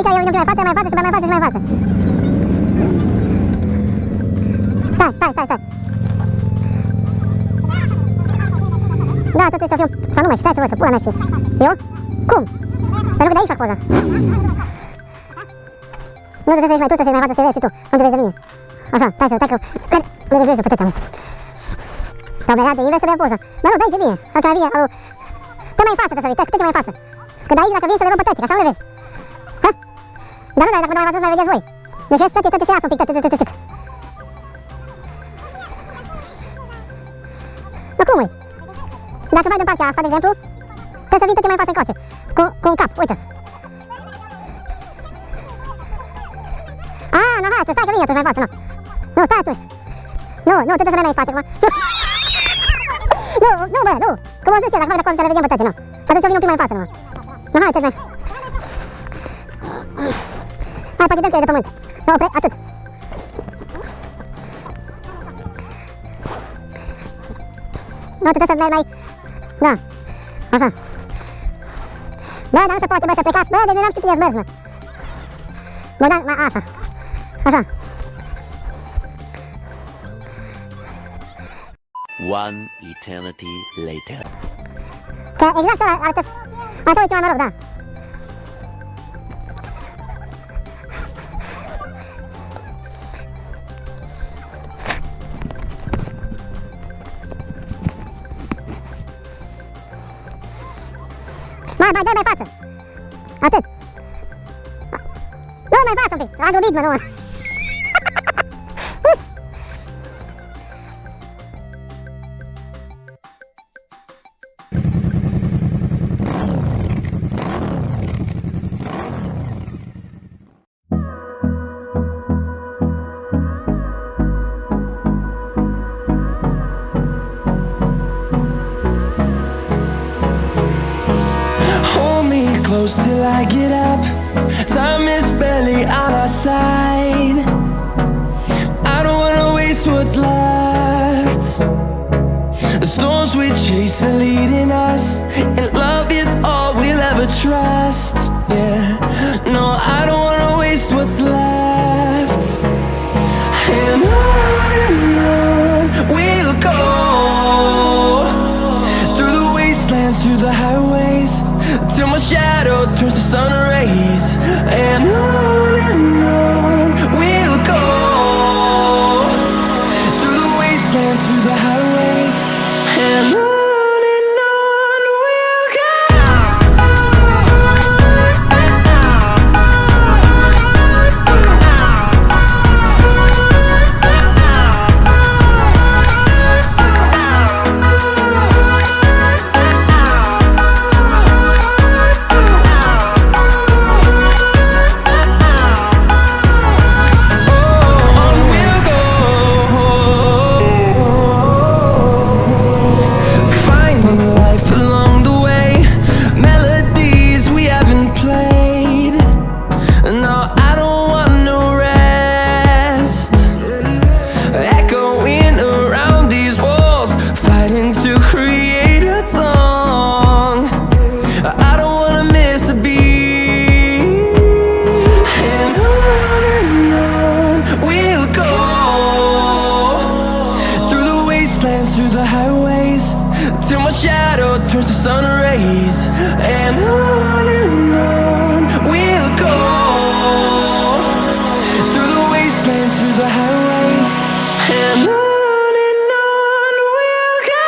aici e un pic mai față, mai față și mai față și mai față. Stai. Da, tot trebuie să fiu, sau nu mai știu, stai să pula mea și... Eu? Cum? Pentru că de aici fac poza. Nu trebuie să ieși mai tu, trebuie să ieși mai față, să vezi și tu, nu te vezi de mine. Așa, stai că... Nu trebuie să pătățea, mă. Sau vedea de invers trebuie poză. Bă, nu, de aici e bine, sau ce mai bine, alu... Te mai față trebuie să vii, te mai față. Că de aici, dacă vii să le văd pe tătic, așa nu le vezi. Ha? Dar nu, dacă te mai față, să mai vedeți voi. Deci vezi, tăti se lasă un pic, tătic. Nu, cum e? Dacă faci de partea asta, de exemplu, trebuie să vii tot mai față încoace, cu un cap, uite. Nu, hai atunci, stai că vine atunci mai față, nu. Nu, stai atunci. Nu, trebuie să rămâi în spate, acum. Nu, bă, nu. Cum o zis eu, dacă le vedem pe tăte, nu. Și atunci o vin un pic mai în față, nu. Nu, hai, trebuie. Hai, pachităm că e de pământ. Nu, opre, atât. Nu, trebuie să mergi mai... Da, așa. Bă, dar nu se poate, bă, să plecați, bă, de nu am știut cine-ți mers, bă, da, așa, așa. One eternity later. Că exact ăla arată ultima, mă rog, da. Dă mai față. Atât. Dă mai față un pic. Azi obit, mă, nu. Close till I get up. Time is barely on our side. I don't wanna waste what's left. The storms we chase are leading us, and love is all we'll ever trust. Yeah, no, I don't wanna waste what's left. And on we'll go, through the wastelands, through the highways, till my shadow turns to sun rays. And on we'll go, through the wastelands, through the highways. And on we'll go. Turns to sun rays. And on we'll go, through the wastelands, through the highways. And on we'll go.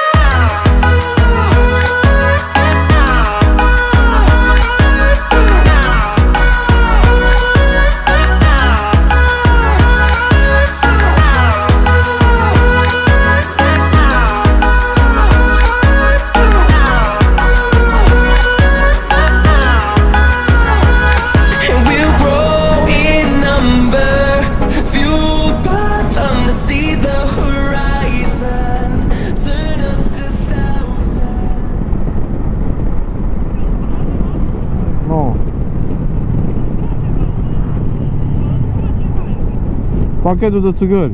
Pachetul de țigări.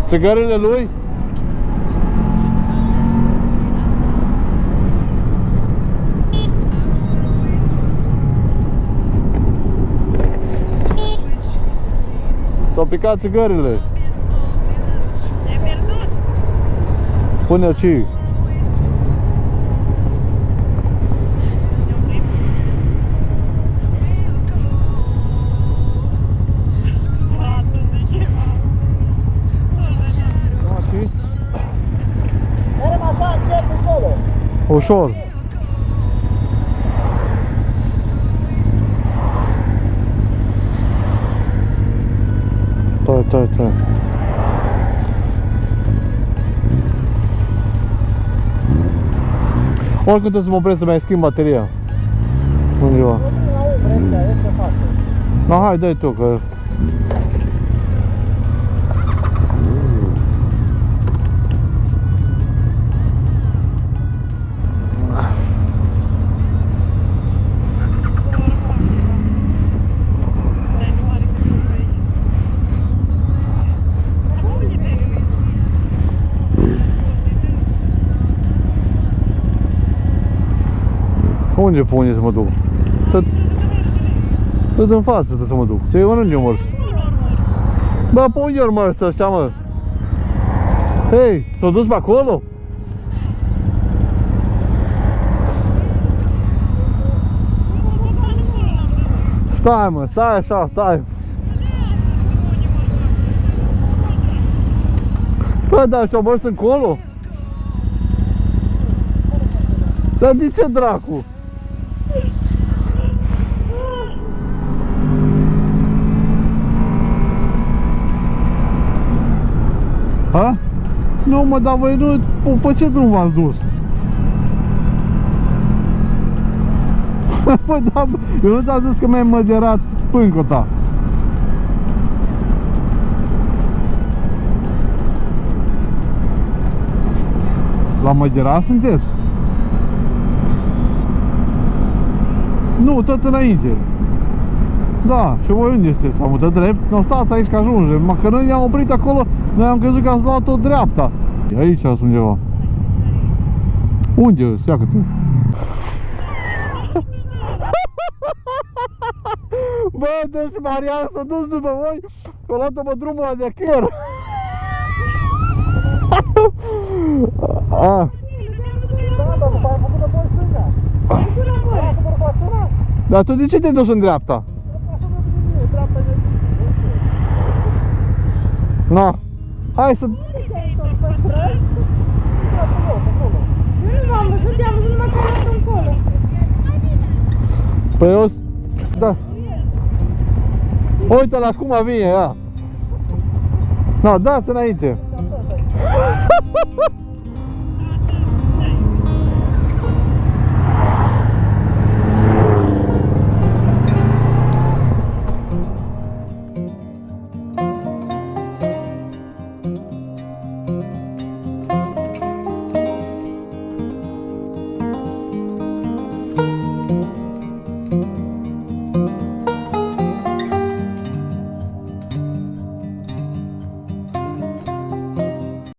Țigările lui? S-au picat țigările. E pierdut. Pune aici. Merem așa încet încolo. Ușor. Tai. Oricum trebuie să mă opresc să mai schimb bateria. Undeva. Da, hai, dai tu, că... Unde pune să mă duc? Tot în față trebuie să mă duc. Să-i unde mers? Bă, pe unde ori mers ăștia, mă? Hei, s-au dus pe acolo? Stai, mă, stai așa, stai. Bă, dar ăștia au mers încolo? Dar de ce dracu? Ha? Nu, mă, dar voi nu... Pe ce drum v-ați dus? Păi, da, eu nu te-am zis că mi-ai măgerat pâncota. La măgerat sunteți? Nu, tot înainte. Da, și voi unde sunteți? Am mutat drept? Nu, stați aici că ajungem. Mă, că noi ne-am oprit acolo, noi am crezut că ați luat-o dreapta. Aici sunt undeva. Unde? Seacă-te. Bă, deci Marian s-a dus după voi, că a luat-o pe drumul ăla de chiar. Dar tu de ce te-ai dus în dreapta? No. Hai să... Eu nu m-am văzut, i-am văzut numai că am luat încolo. Păi eu... Da. Uite-l acum vine, ia. No, dați înainte.